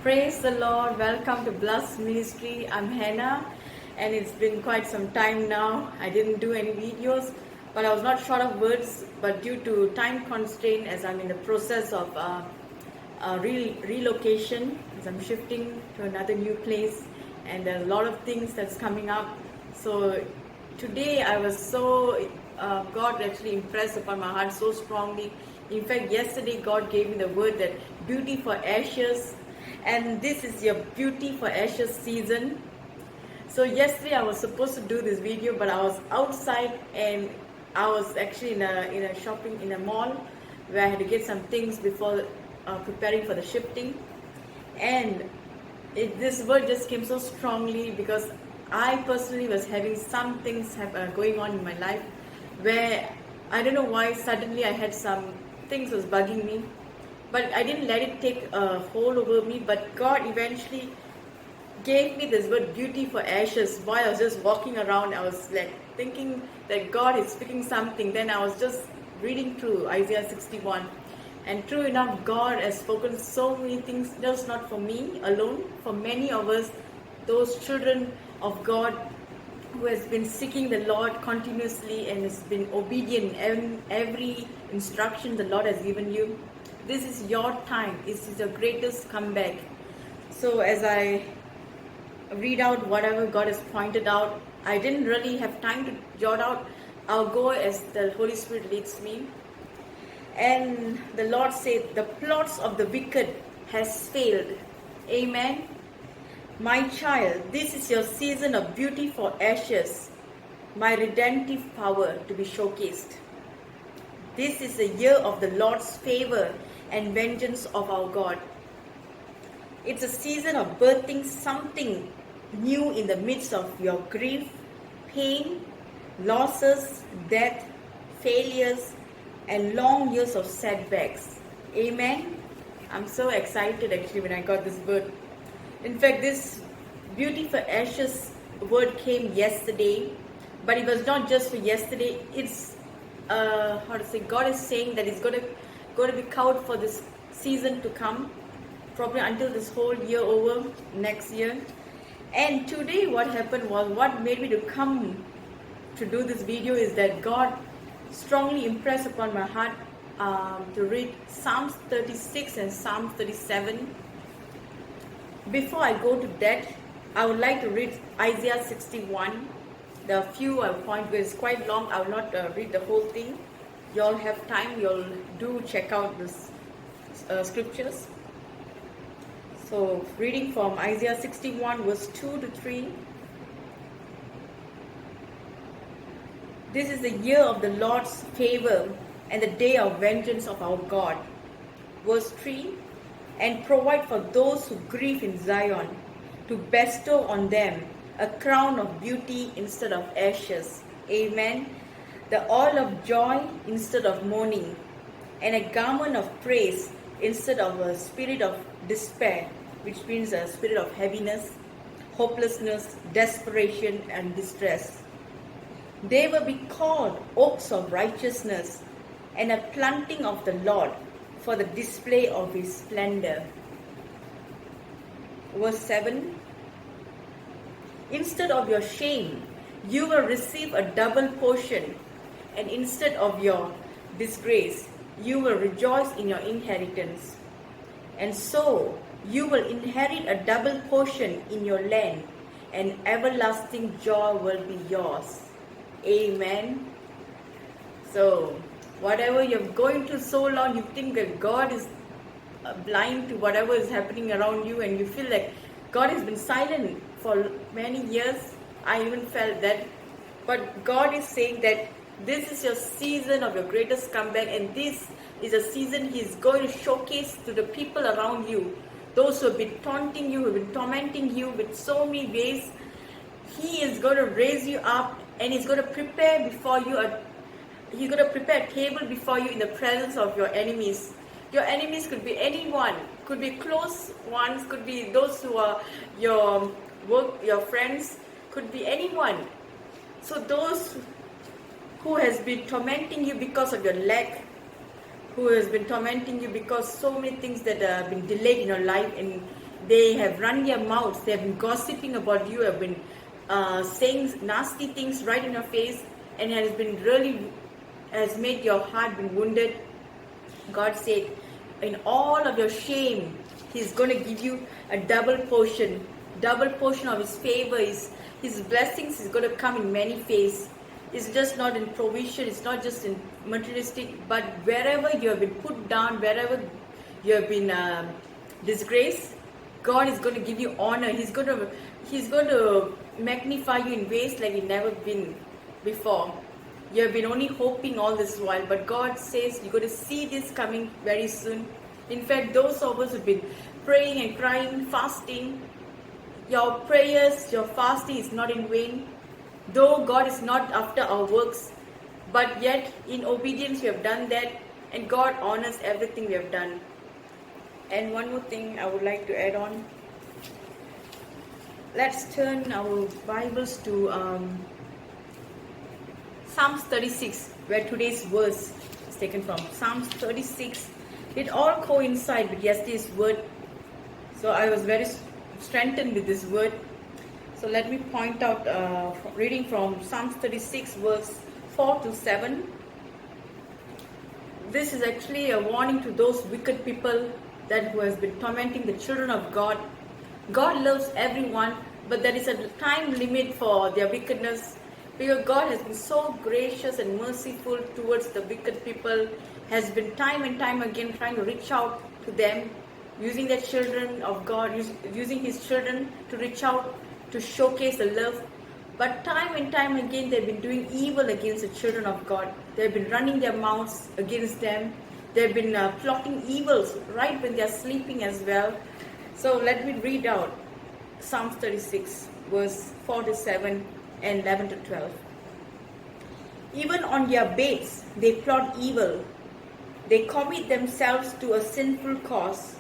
Praise the Lord. Welcome to Bless Ministry. I'm Hannah, and it's been quite some time now. I didn't do any videos, but I was not short of words. But due to time constraint, as I'm in the process of relocation, as I'm shifting to another new place, and there are a lot of things that's coming up. So today I was so God actually impressed upon my heart so strongly. In fact, yesterday God gave me the word that beauty for ashes, and this is your beauty for ashes season. So yesterday I was supposed to do this video, but I was outside and I was actually in a shopping in a mall where I had to get some things before preparing for the shifting. And this word just came so strongly because I personally was having some things going on in my life where I don't know why suddenly I had some things was bugging me, but I didn't let it take a hold over me. But God eventually gave me this word beauty for ashes. While I was just walking around, I was like thinking that God is speaking something. Then I was just reading through Isaiah 61, and true enough, God has spoken so many things, just not for me alone, for many of us, those children of God who has been seeking the Lord continuously and has been obedient in every instruction the Lord has given you. This is your time. This is your greatest comeback. So as I read out whatever God has pointed out, I didn't really have time to jot out. I'll go as the Holy Spirit leads me. And the Lord said, the plots of the wicked has failed. Amen. My child, this is your season of beauty for ashes, my redemptive power to be showcased. This is the year of the Lord's favor and vengeance of our God. It's a season of birthing something new in the midst of your grief, pain, losses, death, failures, and long years of setbacks. Amen. I'm so excited actually when I got this word. In fact, this beauty for ashes word came yesterday, but it was not just for yesterday. It's God is saying that it's going to be covered for this season to come, probably until this whole year over, next year. And today what happened was, what made me to come to do this video is that God strongly impressed upon my heart to read Psalms 36 and Psalms 37. Before I go to that, I would like to read Isaiah 61. There are few I will point to. It's quite long. I will not read the whole thing. You all have time. You all do check out this scriptures. So, reading from Isaiah 61, verse 2 to 3. This is the year of the Lord's favor and the day of vengeance of our God. Verse 3. And provide for those who grieve in Zion, to bestow on them a crown of beauty instead of ashes. Amen. The oil of joy instead of mourning, and a garment of praise instead of a spirit of despair, which means a spirit of heaviness, hopelessness, desperation, and distress. They will be called oaks of righteousness, and a planting of the Lord, for the display of his splendor. Verse 7. Instead of your shame, you will receive a double portion, and instead of your disgrace, you will rejoice in your inheritance. And so you will inherit a double portion in your land, and everlasting joy will be yours. Amen. So, whatever you're going through so long, you think that God is blind to whatever is happening around you, and you feel like God has been silent for many years. I even felt that. But God is saying that this is your season of your greatest comeback, and this is a season He is going to showcase to the people around you, those who have been taunting you, who have been tormenting you with so many ways. He is going to raise you up, and He's going to prepare before you He's going to prepare a table before you in the presence of your enemies. Your enemies could be anyone, could be close ones, could be those who are your friends, could be anyone. So those who has been tormenting you because of your lack, who has been tormenting you because so many things that have been delayed in your life, and They have run their mouths. They have been gossiping about you, have been saying nasty things right in your face, and has made your heart been wounded. God said, in all of your shame, He's going to give you a double portion of His favor. His blessings is going to come in many ways. It's just not in provision, it's not just in materialistic, but wherever you have been put down, wherever you have been disgraced, God is going to give you honor. He's going to magnify you in ways like you've never been before. You have been only hoping all this while, but God says you're going to see this coming very soon. In fact, those of us who've been praying and crying, fasting, your prayers, your fasting is not in vain. Though God is not after our works, but yet in obedience we have done that, and God honors everything we have done. And one more thing I would like to add on. Let's turn our Bibles to Psalms 36, where today's verse is taken from. Psalms 36. It all coincides with yesterday's word. So I was very strengthened with this word. So let me point out, reading from Psalms 36, verse 4 to 7. This is actually a warning to those wicked people who has been tormenting the children of God. God loves everyone, but there is a time limit for their wickedness. Because God has been so gracious and merciful towards the wicked people, has been time and time again trying to reach out to them, using the children of God, using His children to reach out, to showcase the love. But time and time again they've been doing evil against the children of God. They've been running their mouths against them. They've been plotting evils right when they're sleeping as well. So let me read out Psalms 36, verse 4 to 7 and 11 to 12. Even on their beds they plot evil. They commit themselves to a sinful cause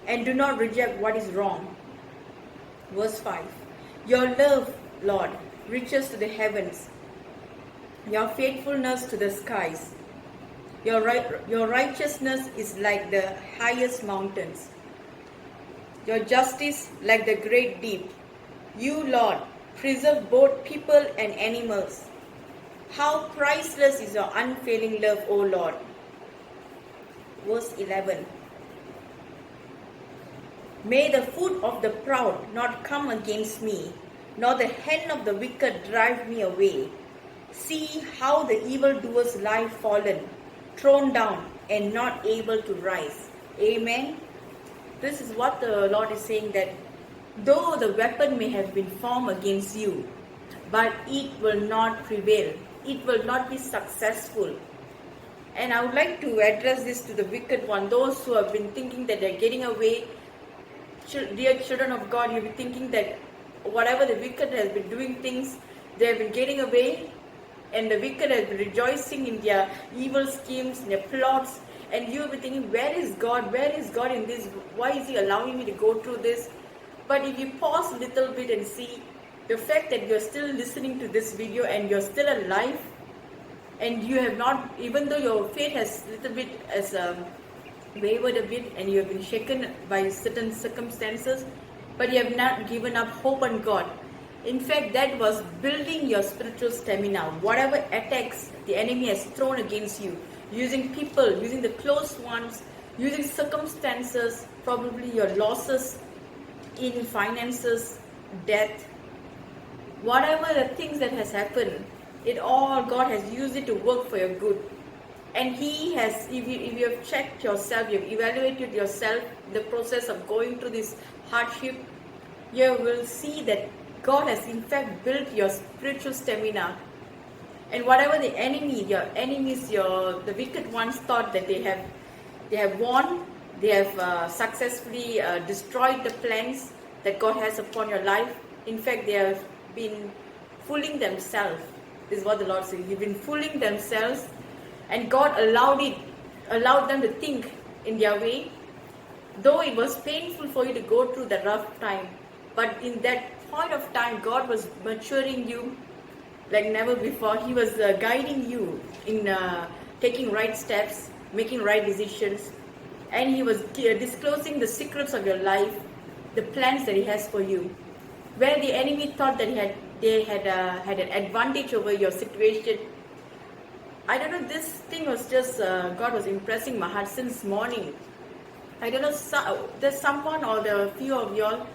and do not reject what is wrong. Verse 5. Your love, Lord, reaches to the heavens, your faithfulness to the skies. Your righteousness is like the highest mountains, your justice like the great deep. You, Lord, preserve both people and animals. How priceless is your unfailing love, O Lord. Verse 11. May the foot of the proud not come against me, nor the hand of the wicked drive me away. See how the evildoers lie fallen, thrown down, and not able to rise. Amen. This is what the Lord is saying, that though the weapon may have been formed against you, but it will not prevail. It will not be successful. And I would like to address this to the wicked one, those who have been thinking that they're getting away. Dear children of God, you'll be thinking that whatever the wicked has been doing things, they have been getting away, and the wicked has been rejoicing in their evil schemes, in their plots, and you'll be thinking, where is God? Where is God in this? Why is He allowing me to go through this? But if you pause a little bit and see the fact that you're still listening to this video and you're still alive, and you have not, even though your faith has little bit as wavered a bit and you have been shaken by certain circumstances, but you have not given up hope on God. In fact, that was building your spiritual stamina. Whatever attacks the enemy has thrown against you, using people, using the close ones, using circumstances, probably your losses in finances, death, whatever the things that has happened, it all, God has used it to work for your good. And He has, if you have checked yourself, you have evaluated yourself in the process of going through this hardship, you will see that God has in fact built your spiritual stamina. And whatever the enemy, your enemies, the wicked ones thought that they have won, they have successfully destroyed the plans that God has upon your life. In fact, they have been fooling themselves. This is what the Lord says. They've been fooling themselves, and God allowed them to think in their way. Though it was painful for you to go through the rough time, but in that point of time, God was maturing you like never before. He was guiding you in taking right steps, making right decisions, and He was disclosing the secrets of your life. the plans that He has for you. Where the enemy thought that they had an advantage over your situation. I don't know, this thing was just, God was impressing my heart since morning. I don't know, there's someone or the few of y'all,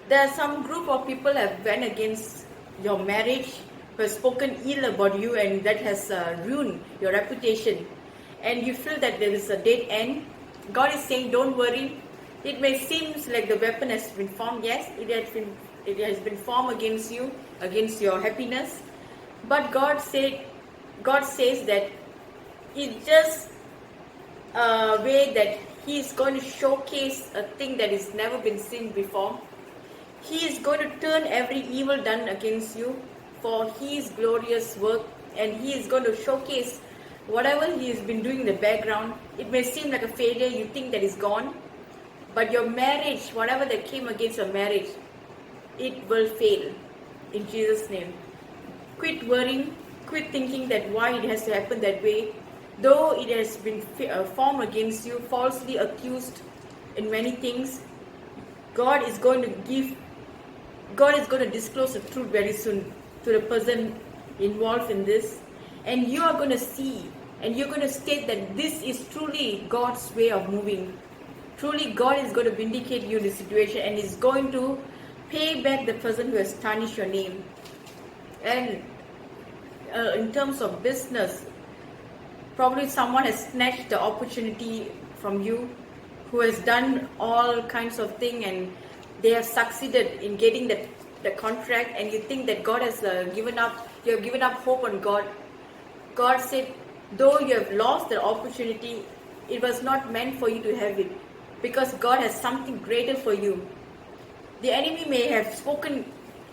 there are some group of people have went against your marriage, who have spoken ill about you, and that has ruined your reputation. And you feel that there is a dead end. God is saying, don't worry. It may seem like the weapon has been formed. Yes, it has been formed against you, against your happiness. But God says that it's just a way that He is going to showcase a thing that has never been seen before. He is going to turn every evil done against you for His glorious work, and He is going to showcase whatever He has been doing in the background. It may seem like a failure, you think that is gone, but your marriage, whatever that came against your marriage, it will fail in Jesus' name. Quit worrying, quit thinking that why it has to happen that way. Though it has been formed against you, falsely accused in many things, God is going to disclose the truth very soon to the person involved in this. And you are going to see, and you're going to state that this is truly God's way of moving. Truly, God is going to vindicate you in this situation, and is going to pay back the person who has tarnished your name. And in terms of business, probably someone has snatched the opportunity from you, who has done all kinds of things, and they have succeeded in getting the contract, and you think that God has given up, you have given up hope on God. God said, though you have lost the opportunity, it was not meant for you to have it, because God has something greater for you. The enemy may have spoken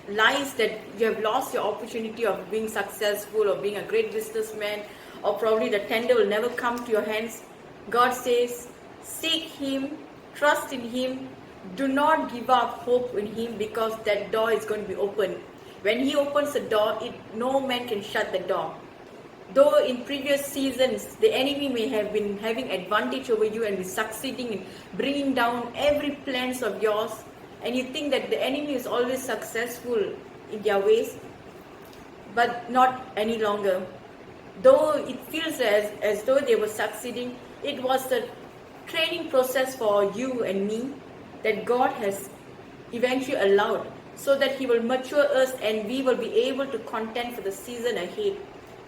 lies that you have lost your opportunity of being successful or being a great businessman, or probably the tender will never come to your hands. God says, seek Him, trust in Him, do not give up hope in Him, because that door is going to be open. When He opens the door, no man can shut the door. Though in previous seasons, the enemy may have been having advantage over you and be succeeding in bringing down every plans of yours, and you think that the enemy is always successful in their ways, but not any longer. Though it feels as though they were succeeding, it was the training process for you and me that God has eventually allowed, so that He will mature us and we will be able to contend for the season ahead,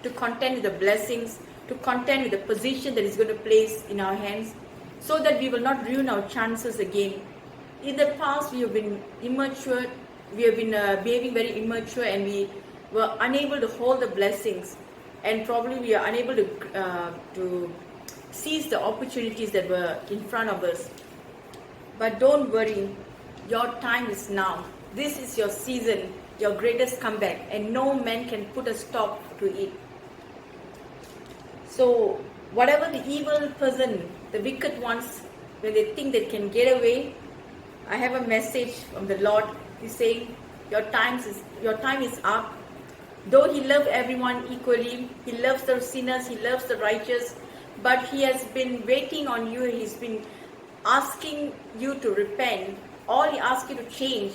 to contend with the blessings, to contend with the position that is going to place in our hands, so that we will not ruin our chances again. In the past, we have been immature, we have been behaving very immature, and we were unable to hold the blessings, and probably we are unable to seize the opportunities that were in front of us. But don't worry, your time is now. This is your season, your greatest comeback, and no man can put a stop to it. So whatever the evil person, the wicked ones, when they think they can get away, I have a message from the Lord. He's saying, your time is up. Though He loves everyone equally, He loves the sinners, He loves the righteous, but He has been waiting on you. He's been asking you to repent. All He asks you to change.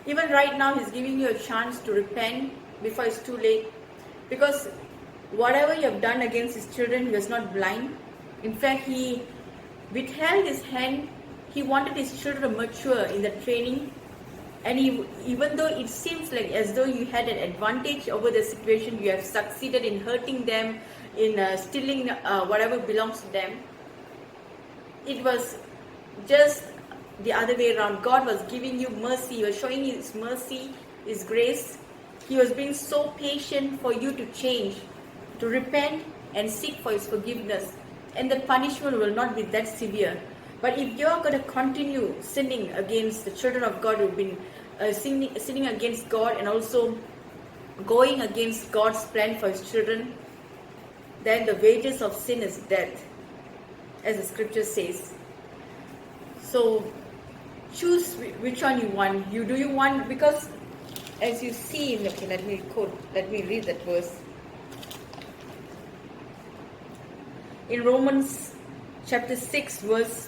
Even right now, He's giving you a chance to repent before it's too late. Because whatever you have done against His children, He was not blind. In fact, He withheld His hand. He wanted His children to mature in the training. And even though it seems like as though you had an advantage over the situation, you have succeeded in hurting them, in stealing whatever belongs to them, it was just the other way around. God was giving you mercy. He was showing His mercy, His grace. He was being so patient for you to change, to repent and seek for His forgiveness. And the punishment will not be that severe. But if you're going to continue sinning against the children of God who've been sinning against God, and also going against God's plan for His children, then the wages of sin is death, as the scripture says. So choose which one you want. Do you want, because as you see, okay, let me read that verse. In Romans chapter 6 verse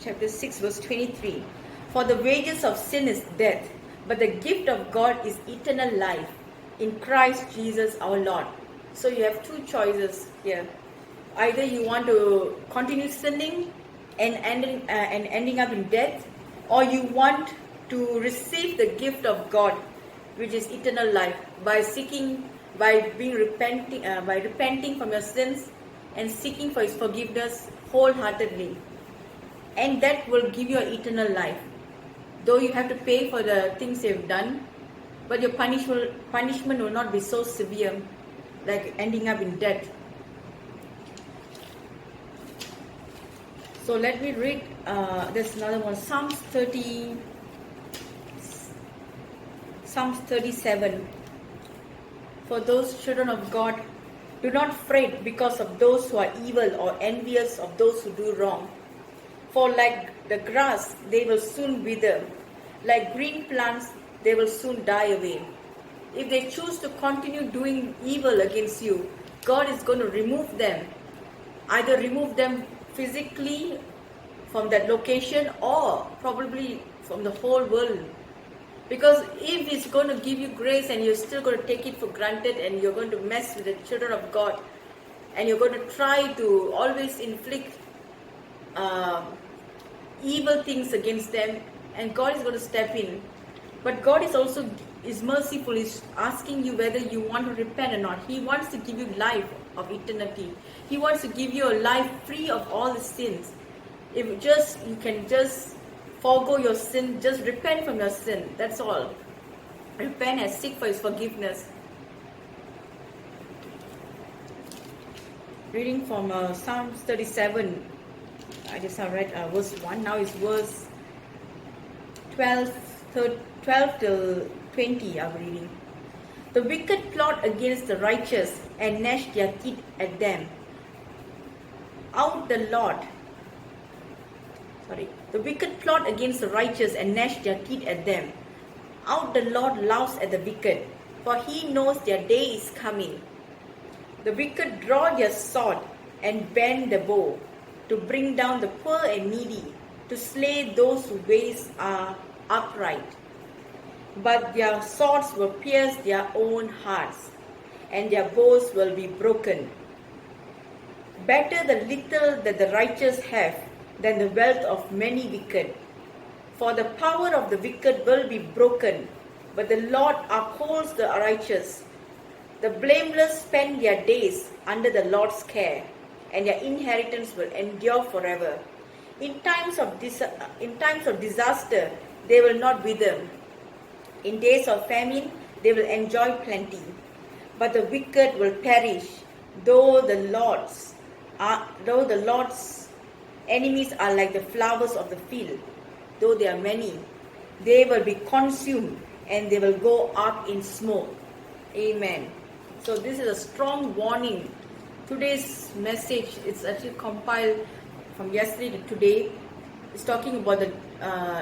chapter 6, verse 23. For the wages of sin is death, but the gift of God is eternal life in Christ Jesus our Lord. So you have two choices here. Either you want to continue sinning and ending up in death, or you want to receive the gift of God, which is eternal life, by repenting from your sins and seeking for His forgiveness wholeheartedly. And that will give you eternal life. Though you have to pay for the things you've done, but your punishment will not be so severe, like ending up in death. So let me read, there's another one, Psalms 37. For those children of God, do not fret because of those who are evil or envious of those who do wrong. For like the grass, they will soon wither. Like green plants, they will soon die away. If they choose to continue doing evil against you, God is going to remove them. Either remove them physically from that location, or probably from the whole world. Because if He's going to give you grace and you're still going to take it for granted, and you're going to mess with the children of God, and you're going to try to always inflict evil things against them, and God is going to step in. But God is also merciful. He's asking you whether you want to repent or not. He wants to give you life of eternity. He wants to give you a life free of all the sins. If you can just forego your sin, just repent from your sin. That's all. Repent and seek for His forgiveness. Reading from Psalms 37. I just have read verse 1. Now is verse 12 till 20. I'm reading. The wicked plot against the righteous and gnash their teeth at them. The wicked plot against the righteous and gnash their teeth at them. Out the Lord laughs at the wicked, for He knows their day is coming. The wicked draw their sword and bend the bow, to bring down the poor and needy, to slay those whose ways are upright. But their swords will pierce their own hearts, and their bows will be broken. Better the little that the righteous have than the wealth of many wicked. For the power of the wicked will be broken, but the Lord upholds the righteous. The blameless spend their days under the Lord's care, and their inheritance will endure forever. In times of disaster, they will not wither. In days of famine, they will enjoy plenty. But the wicked will perish, though the Lord's enemies are like the flowers of the field. Though they are many, they will be consumed, and they will go up in smoke. Amen. So this is a strong warning. Today's message is actually compiled from yesterday to today. It's talking about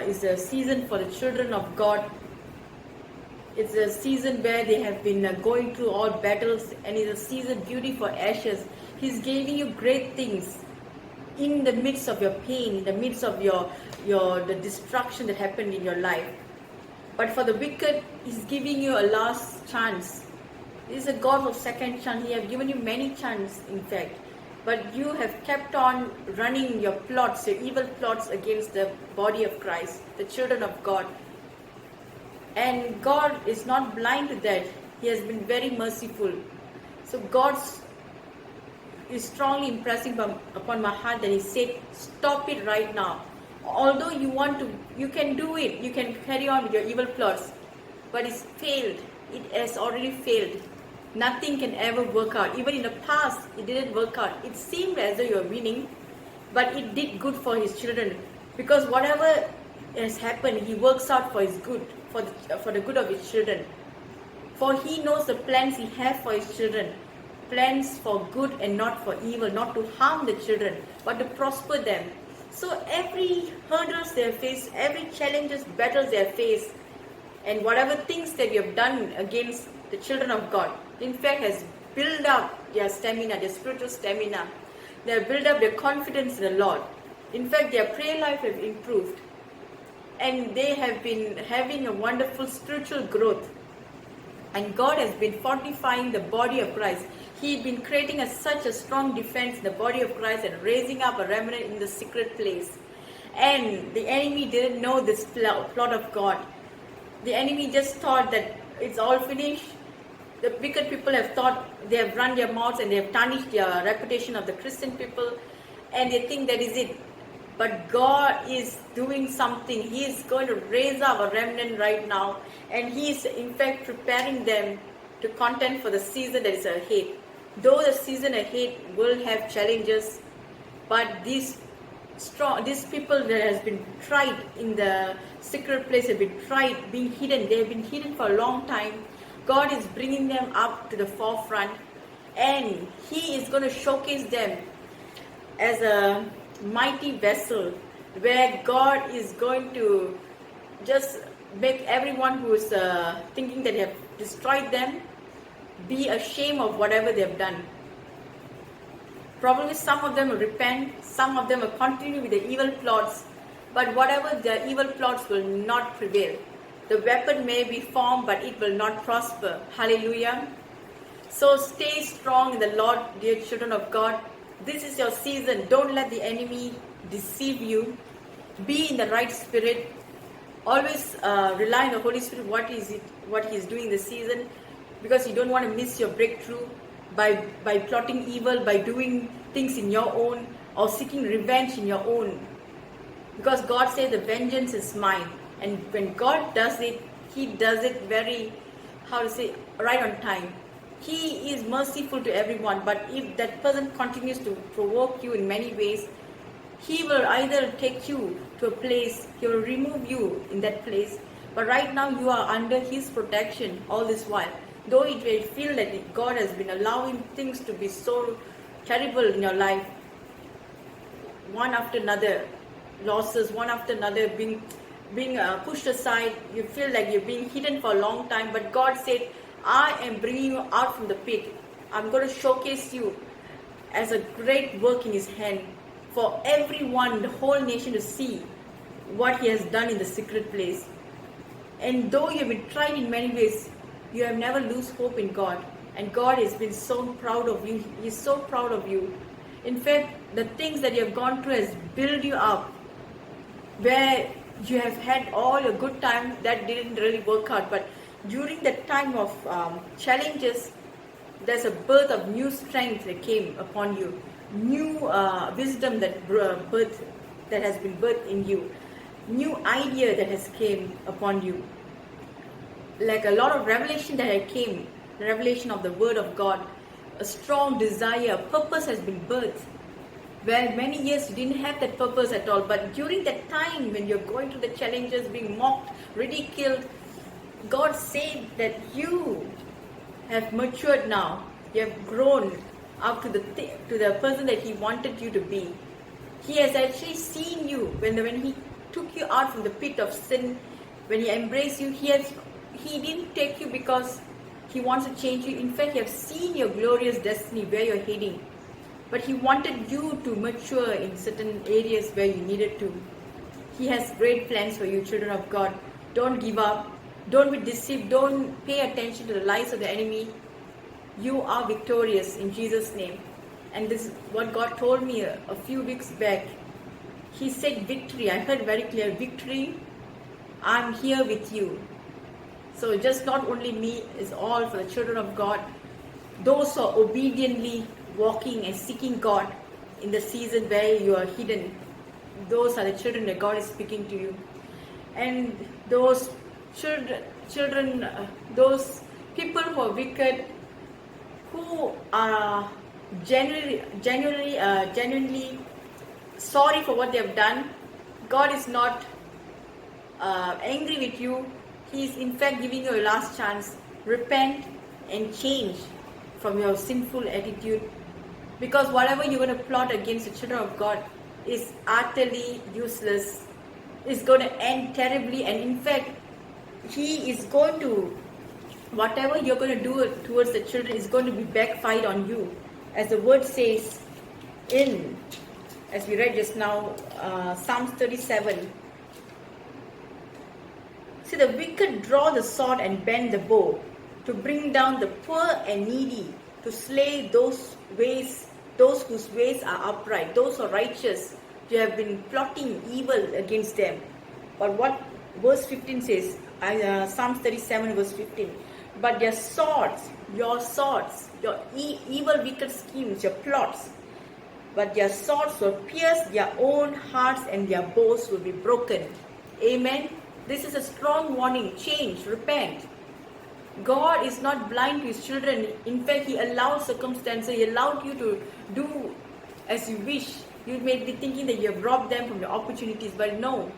is a season for the children of God. It's a season where they have been going through all battles, and it's a season beauty for ashes. He's giving you great things in the midst of your pain, in the midst of the destruction that happened in your life. But for the wicked, He's giving you a last chance. This is a God of second chance. He has given you many chances, in fact. But you have kept on running your plots, your evil plots against the body of Christ, the children of God. And God is not blind to that. He has been very merciful. So God is strongly impressing upon my heart that He said, stop it right now. Although you want to, you can do it. You can carry on with your evil plots. But it's failed. It has already failed. Nothing can ever work out. Even in the past, it didn't work out. It seemed as though you were winning, but it did good for His children. Because whatever has happened, He works out for His good, for the good of His children. For He knows the plans He has for His children. Plans for good and not for evil, not to harm the children, but to prosper them. So every hurdles they face, every challenges, battles they face, and whatever things that you have done against the children of God, in fact, has built up their stamina, their spiritual stamina. They have built up their confidence in the Lord. In fact, their prayer life has improved. And they have been having a wonderful spiritual growth. And God has been fortifying the body of Christ. He's been creating such a strong defense in the body of Christ and raising up a remnant in the secret place. And the enemy didn't know this plot of God. The enemy just thought that it's all finished. The wicked people have thought they have run their mouths and they have tarnished their reputation of the Christian people. And they think that is it. But God is doing something. He is going to raise up a remnant right now. And He is in fact preparing them to contend for the season that is ahead. Though the season ahead will have challenges, but these people that has been tried in the secret place have been tried, being hidden. They have been hidden for a long time. God is bringing them up to the forefront. And He is going to showcase them as a mighty vessel where God is going to just make everyone who is thinking that He have destroyed them be ashamed of whatever they have done. Probably some of them will repent, some of them will continue with the evil plots, but whatever their evil plots will not prevail. The weapon may be formed, but it will not prosper. Hallelujah. So stay strong in the Lord, dear children of God. This is your season. Don't let the enemy deceive you. Be in the right spirit. Always rely on the Holy Spirit, what He is doing this season, because you don't want to miss your breakthrough by plotting evil, by doing things in your own, or seeking revenge in your own. Because God says the vengeance is mine. And when God does it, He does it very, right on time. He is merciful to everyone, but if that person continues to provoke you in many ways, He will either take you to a place, He will remove you in that place. But right now you are under His protection all this while. Though it may feel that God has been allowing things to be so terrible in your life, one after another, losses, one after another, being pushed aside, you feel like you're being hidden for a long time, but God said, I am bringing you out from the pit. I'm going to showcase you as a great work in His hand for everyone, the whole nation to see what He has done in the secret place. And though you have been tried in many ways, you have never lose hope in God. And God has been so proud of you. He is so proud of you. In fact, the things that you have gone through has built you up. Where you have had all a good time, that didn't really work out. But during the time of challenges, there's a birth of new strength that came upon you. New wisdom that has been birthed in you. New idea that has came upon you. Like a lot of revelation that came, the revelation of the Word of God, a strong desire, a purpose has been birthed. Where many years you didn't have that purpose at all, but during that time when you're going through the challenges, being mocked, ridiculed, God said that you have matured now. You have grown up to the person that He wanted you to be. He has actually seen you when He took you out from the pit of sin, when He embraced you. He didn't take you because He wants to change you. In fact, He has seen your glorious destiny, where you're heading. But He wanted you to mature in certain areas where you needed to. He has great plans for you, children of God. Don't give up. Don't be deceived. Don't pay attention to the lies of the enemy. You are victorious in Jesus' name. And this is what God told me a few weeks back. He said victory. I heard very clear, victory. I'm here with you. So just not only me, is all for the children of God. Those who are obediently walking and seeking God in the season where you are hidden. Those are the children that God is speaking to you. And those children, those people who are wicked, who are genuinely sorry for what they have done, God is not angry with you. He is in fact giving you a last chance. Repent and change from your sinful attitude, because whatever you're going to plot against the children of God is utterly useless. It's going to end terribly, and in fact He is going to, whatever you're going to do towards the children is going to be backfired on you, as the word says in as we read just now, Psalms 37. See, the wicked draw the sword and bend the bow, to bring down the poor and needy, to slay those whose ways are upright, those who are righteous. You have been plotting evil against them. But what verse 15 says, Psalms 37 verse 15, but their swords, your evil wicked schemes, your plots, but their swords will pierce their own hearts and their bows will be broken. Amen. This is a strong warning. Change, repent. God is not blind to His children. In fact, He allowed circumstances. He allowed you to do as you wish. You may be thinking that you have robbed them from the opportunities, but no.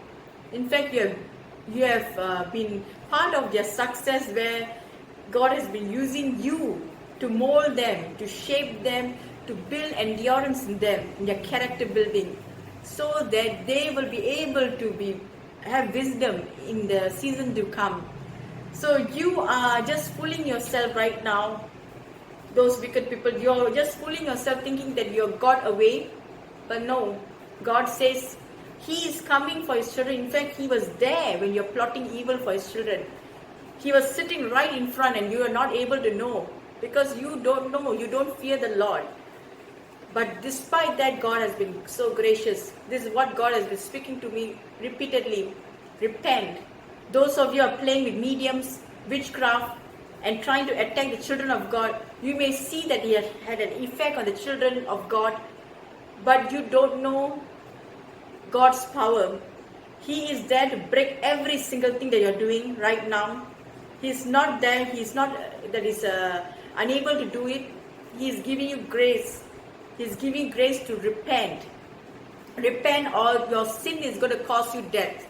In fact, you have been part of their success, where God has been using you to mold them, to shape them, to build endurance in them, in their character building, so that they will be able to have wisdom in the season to come. So you are just fooling yourself right now. Those wicked people, you're just fooling yourself thinking that you're God away. But no, God says He is coming for His children. In fact, He was there when you're plotting evil for His children. He was sitting right in front and you are not able to know, because you don't know, you don't fear the Lord. But despite that, God has been so gracious. This is what God has been speaking to me repeatedly. Repent. Those of you are playing with mediums, witchcraft, and trying to attack the children of God, you may see that He has had an effect on the children of God, but you don't know God's power. He is there to break every single thing that you're doing right now. He's not there. He's not that is unable to do it. He is giving you grace. He's giving grace to repent. Repent, or your sin is going to cause you death.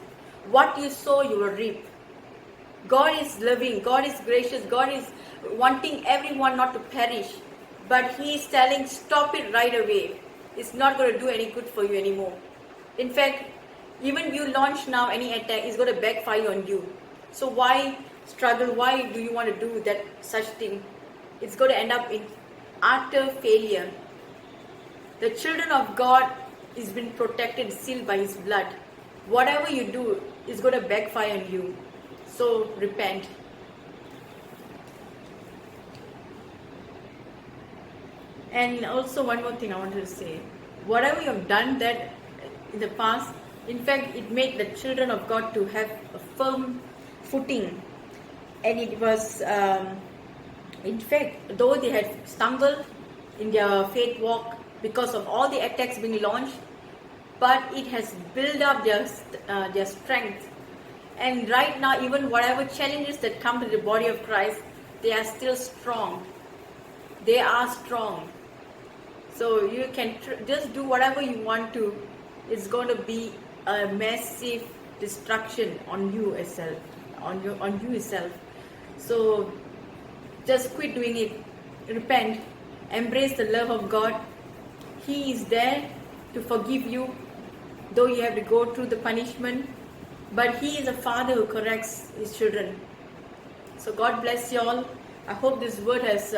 What you sow, you will reap. God is loving. God is gracious. God is wanting everyone not to perish. But He is telling, stop it right away. It's not going to do any good for you anymore. In fact, even you launch now any attack, it's going to backfire on you. So why struggle? Why do you want to do that such thing? It's going to end up in utter failure. The children of God is been protected, sealed by His blood. Whatever you do is going to backfire on you. So repent. And also one more thing I wanted to say. Whatever you have done that in the past, in fact, it made the children of God to have a firm footing. And it was, in fact, though they had stumbled in their faith walk because of all the attacks being launched, but it has built up their strength. And right now, even whatever challenges that come to the body of Christ, they are still strong. They are strong. So you can just do whatever you want to. It's going to be a massive destruction on you yourself, on you yourself. So just quit doing it. Repent. Embrace the love of God. He is there to forgive you, though you have to go through the punishment. But He is a Father who corrects His children. So God bless you all. I hope this word has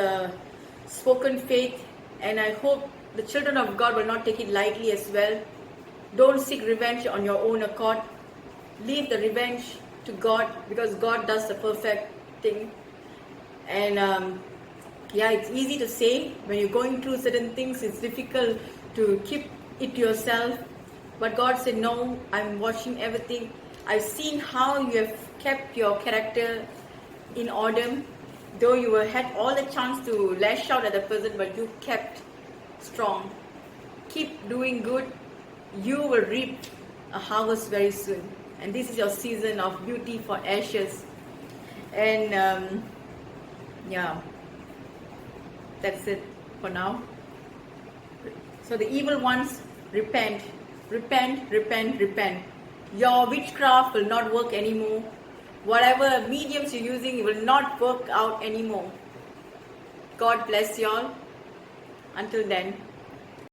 spoken faith, and I hope the children of God will not take it lightly as well. Don't seek revenge on your own accord. Leave the revenge to God, because God does the perfect thing. And it's easy to say when you're going through certain things. It's difficult to keep it to yourself. But God said, no, I'm watching everything. I've seen how you have kept your character in order. Though you had all the chance to lash out at the person, but you kept strong. Keep doing good. You will reap a harvest very soon. And this is your season of beauty for ashes. And that's it for now. So the evil ones, repent. Repent, repent, repent. Your witchcraft will not work anymore. Whatever mediums you're using will not work out anymore. God bless you all. Until then.